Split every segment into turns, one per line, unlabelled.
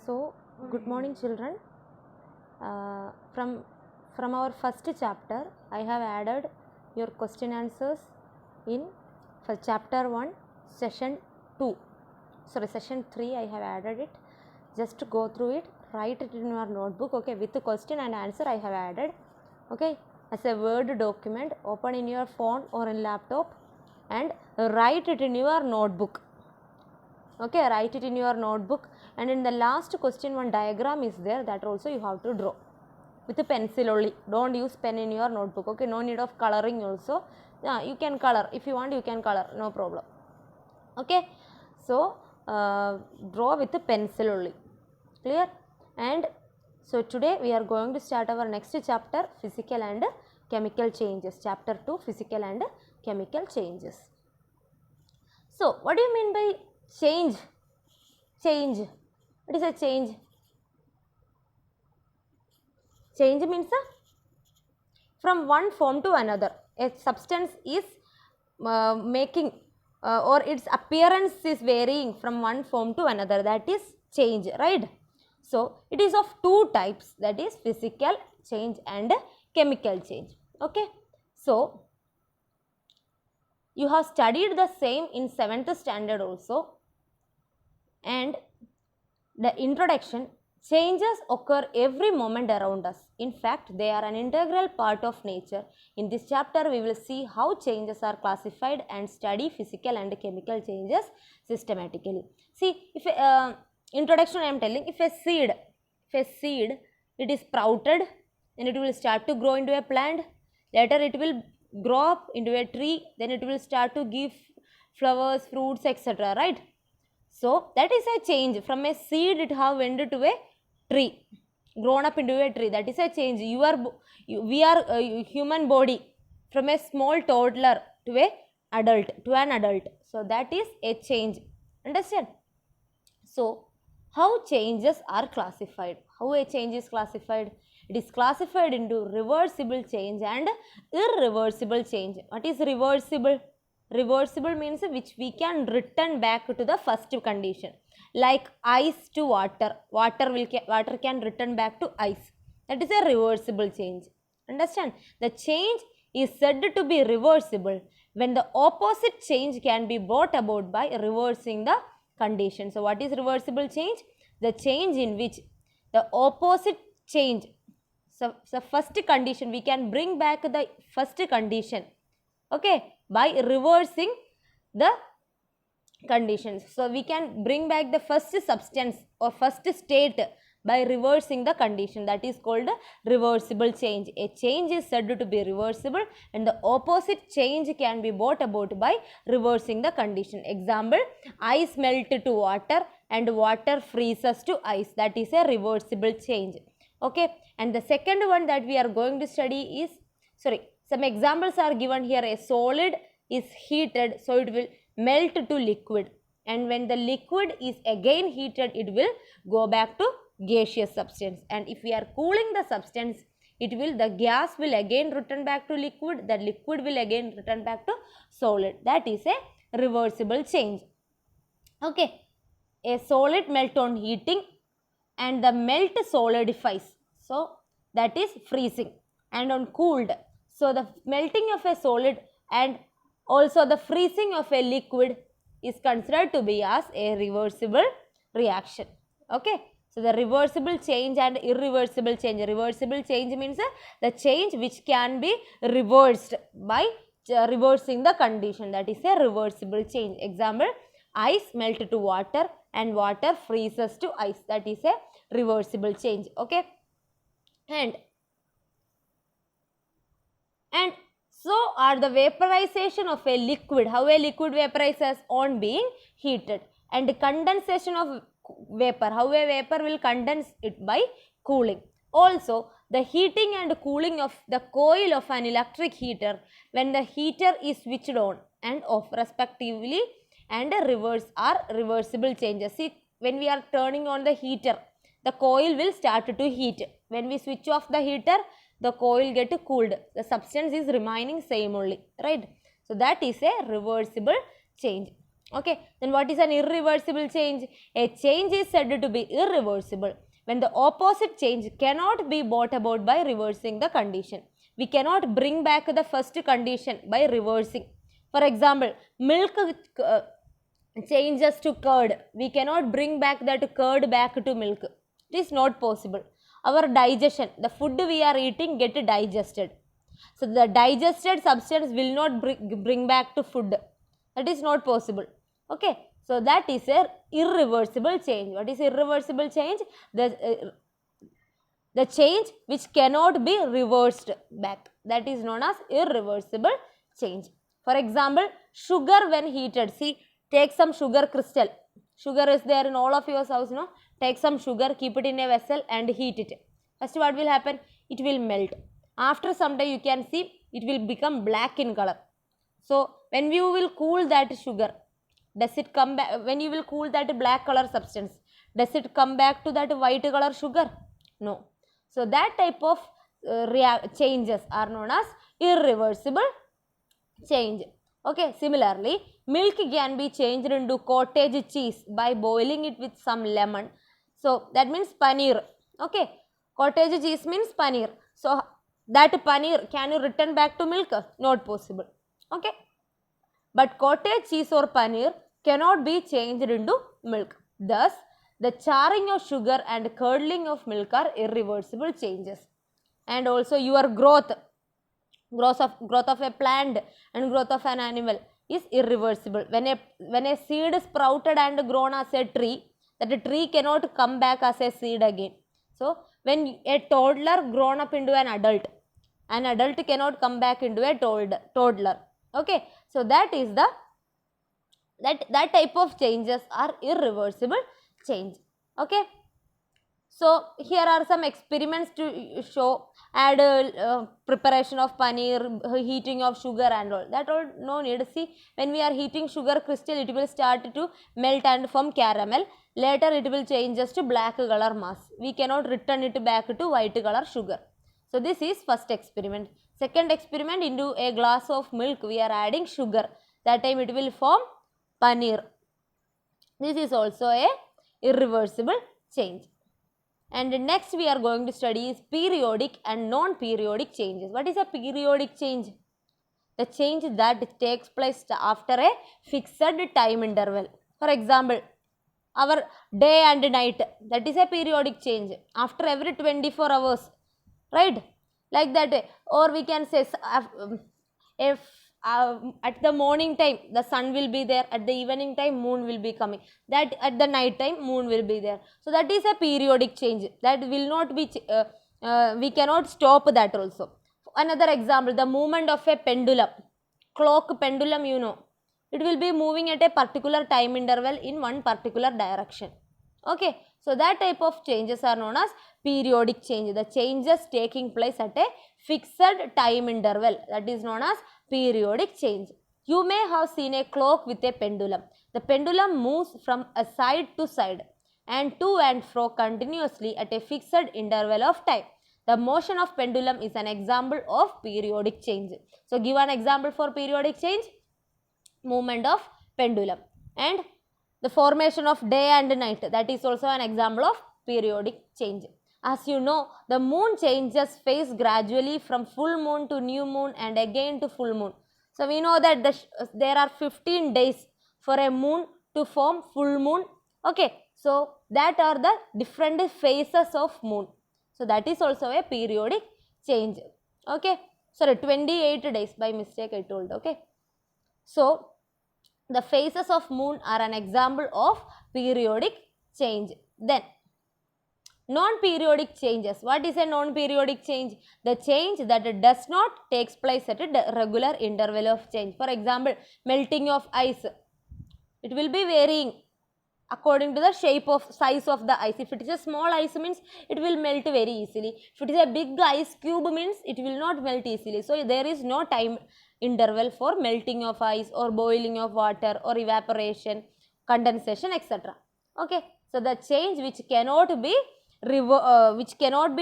So, good morning, children. From our first chapter, I have added your question answers in for chapter 1, session 2. Sorry, session 3. I have added it. Just go through it, write it in your notebook. Okay, with the question and answer I have added. Okay, as a Word document, open in your phone or in laptop and write it in your notebook. Okay, write it in your notebook, and in the last question one diagram is there, that also you have to draw with a pencil only. Don't use pen in your notebook. Okay, no need of coloring also. Yeah, you can color if you want, you can color, no problem. Okay, so draw with a pencil only. Clear? And so today we are going to start our next chapter, physical and chemical changes. Chapter 2, physical and chemical changes. So what do you mean by change? Change. What is a change? Change means from one form to another. A substance is making or its appearance is varying from one form to another. That is change, right? So it is of two types, that is physical change and chemical change. Okay. So you have studied the same in 7th standard also. And the introduction, changes occur every moment around us. In fact, they are an integral part of nature. In this chapter, we will see how changes are classified and study physical and chemical changes systematically. See, if introduction I am telling, if a seed it is sprouted and it will start to grow into a plant. Later it will grow up into a tree. Then it will start to give flowers, fruits, etc. Right? So that is a change. From a seed it have went to a tree, grown up into a tree. That is a change. We are human body from a small toddler to an adult. So that is a change. Understand? So how changes are classified? How a change is classified? It is classified into reversible change and irreversible change. What is reversible? Reversible means which we can return back to the first condition, like ice to water. Water can return back to ice. That is a reversible change. Understand? The change is said to be reversible when the opposite change can be brought about by reversing the condition. So what is reversible change? The change in which the opposite change. So first condition, we can bring back the first condition. Okay, by reversing the conditions. So we can bring back the first substance or first state by reversing the condition. That is called reversible change. A change is said to be reversible and the opposite change can be brought about by reversing the condition. Example, ice melt to water and water freezes to ice. That is a reversible change. Okay, and the second one that we are going to study is, some examples are given here. A solid is heated, so it will melt to liquid, and when the liquid is again heated, it will go back to gaseous substance. And if we are cooling the substance, the gas will again return back to liquid, the liquid will again return back to solid. That is a reversible change. Okay, a solid melt on heating and the melt solidifies, so that is freezing, and on cooled, so the melting of a solid and also the freezing of a liquid is considered to be as a reversible reaction. Okay, so the reversible change and irreversible change. Reversible change means the change which can be reversed by reversing the condition. That is a reversible change. Example, ice melt to water and water freezes to ice. That is a reversible change. Okay, and so are the vaporization of a liquid. How a liquid vaporizes? On being heated, and condensation of vapor. How a vapor will condense it? By cooling. Also, the heating and cooling of the coil of an electric heater when the heater is switched on and off respectively, and reverse are reversible changes. See, when we are turning on the heater, the coil will start to heat. When we switch off the heater, the coil get cooled. The substance is remaining same only, right? So that is a reversible change. Okay, then what is an irreversible change? A change is said to be irreversible when the opposite change cannot be brought about by reversing the condition. We cannot bring back the first condition by reversing. For example, milk changes to curd. We cannot bring back that curd back to milk. It is not possible. Our digestion, the food we are eating get digested. So the digested substance will not bring back to food. That is not possible. Okay. So that is a irreversible change. What is irreversible change? The change which cannot be reversed back. That is known as irreversible change. For example, sugar when heated. See, take some sugar crystal. Sugar is there in all of your house, no? Take some sugar, keep it in a vessel and heat it. First what will happen? It will melt. After some time you can see it will become black in color. So when you will cool that sugar, does it come back? When you will cool that black color substance, does it come back to that white color sugar? No. So that type of changes are known as irreversible change. Okay, similarly, milk can be changed into cottage cheese by boiling it with some lemon. So that means paneer. Okay, cottage cheese means paneer. So that paneer, can you return back to milk? Not possible. Okay, but cottage cheese or paneer cannot be changed into milk. Thus, the charring of sugar and curdling of milk are irreversible changes. And also your growth of a plant and growth of an animal is irreversible. When a seed is sprouted and grown as a tree, that tree cannot come back as a seed again. So when a toddler grown up into an adult cannot come back into a toddler. Okay, so that is the that type of changes are irreversible change. Okay. So here are some experiments to show preparation of paneer, heating of sugar and all. That all no need. See, when we are heating sugar crystal, it will start to melt and form caramel. Later it will change just to black color mass. We cannot return it back to white color sugar. So this is first experiment. Second experiment, into a glass of milk we are adding sugar. That time it will form paneer. This is also a irreversible change. And next we are going to study is periodic and non-periodic changes. What is a periodic change? The change that takes place after a fixed time interval. For example, our day and night, that is a periodic change after every 24 hours, right? Like that. Or we can say if at the morning time the sun will be there, at the evening time moon will be coming, that at the night time moon will be there. So that is a periodic change that will not be we cannot stop that also. Another example, the movement of a pendulum, clock pendulum, you know, it will be moving at a particular time interval in one particular direction. Okay, so that type of changes are known as periodic change. The changes taking place at a fixed time interval, that is known as periodic change. You may have seen a clock with a pendulum. The pendulum moves from a side to side and to and fro continuously at a fixed interval of time. The motion of pendulum is an example of periodic change. So give an example for periodic change. Movement of pendulum. And the formation of day and night, that is also an example of periodic change. As you know, the moon changes phase gradually from full moon to new moon and again to full moon. So we know that there are 15 days for a moon to form full moon. Okay, so that are the different phases of moon. So that is also a periodic change. Okay, sorry, 28 days by mistake I told. Okay, so the phases of moon are an example of periodic change. Then non-periodic changes. What is a non-periodic change? The change that does not takes place at a regular interval of change. For example, melting of ice. It will be varying according to the shape of size of the ice. If it is a small ice means it will melt very easily. If it is a big ice cube means it will not melt easily. So there is no time interval for melting of ice or boiling of water or evaporation, condensation, etc. Okay, so the change which cannot be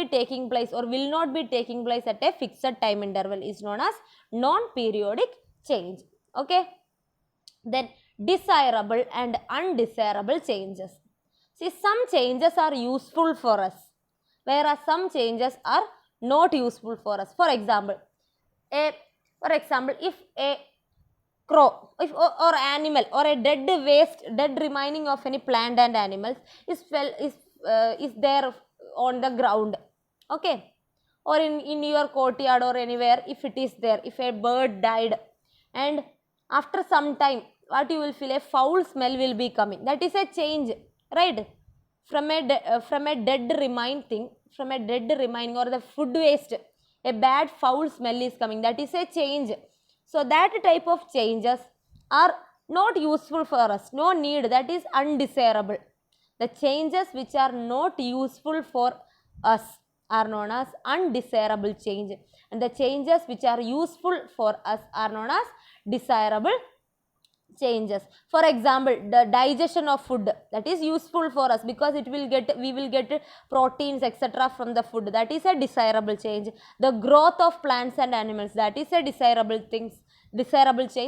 taking place or will not be taking place at a fixed time interval is known as non-periodic change. Okay, then desirable and undesirable changes. See, some changes are useful for us, whereas some changes are not useful for us. For example, if a crow or animal or a dead remaining of any plant and animals is there on the ground, okay, or in your courtyard or anywhere, if it is there, if a bird died, and after some time, what you will feel, a foul smell will be coming. That is a change, right? From a dead remaining or the food waste, a bad foul smell is coming. That is a change. So that type of changes are not useful for us. No need. That is undesirable. The changes which are not useful for us are known as undesirable change, and the changes which are useful for us are known as desirable changes. For example, the digestion of food, that is useful for us because we will get proteins etc. from the food. That is a desirable change. The growth of plants and animals, that is a desirable change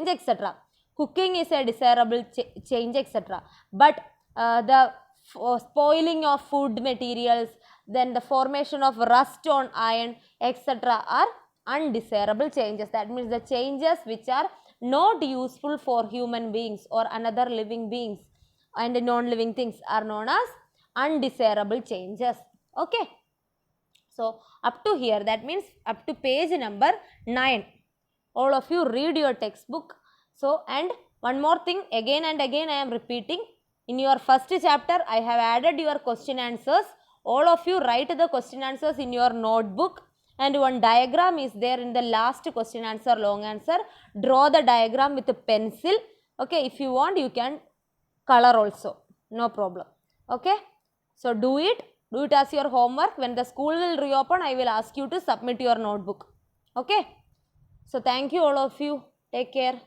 etc. Cooking is a desirable change etc. But the spoiling of food materials, then the formation of rust on iron etc. are undesirable changes. That means the changes which are not useful for human beings or another living beings and non-living things are known as undesirable changes. Okay. So up to here, that means up to page number 9. All of you read your textbook. So, and one more thing, again and again I am repeating, in your first chapter I have added your question answers. All of you write the question answers in your notebook, and one diagram is there in the last question answer, long answer. Draw the diagram with a pencil. Okay, if you want you can color also, no problem. Okay, so do it as your homework. When the school will reopen, I will ask you to submit your notebook. Okay, so thank you all of you. Take care.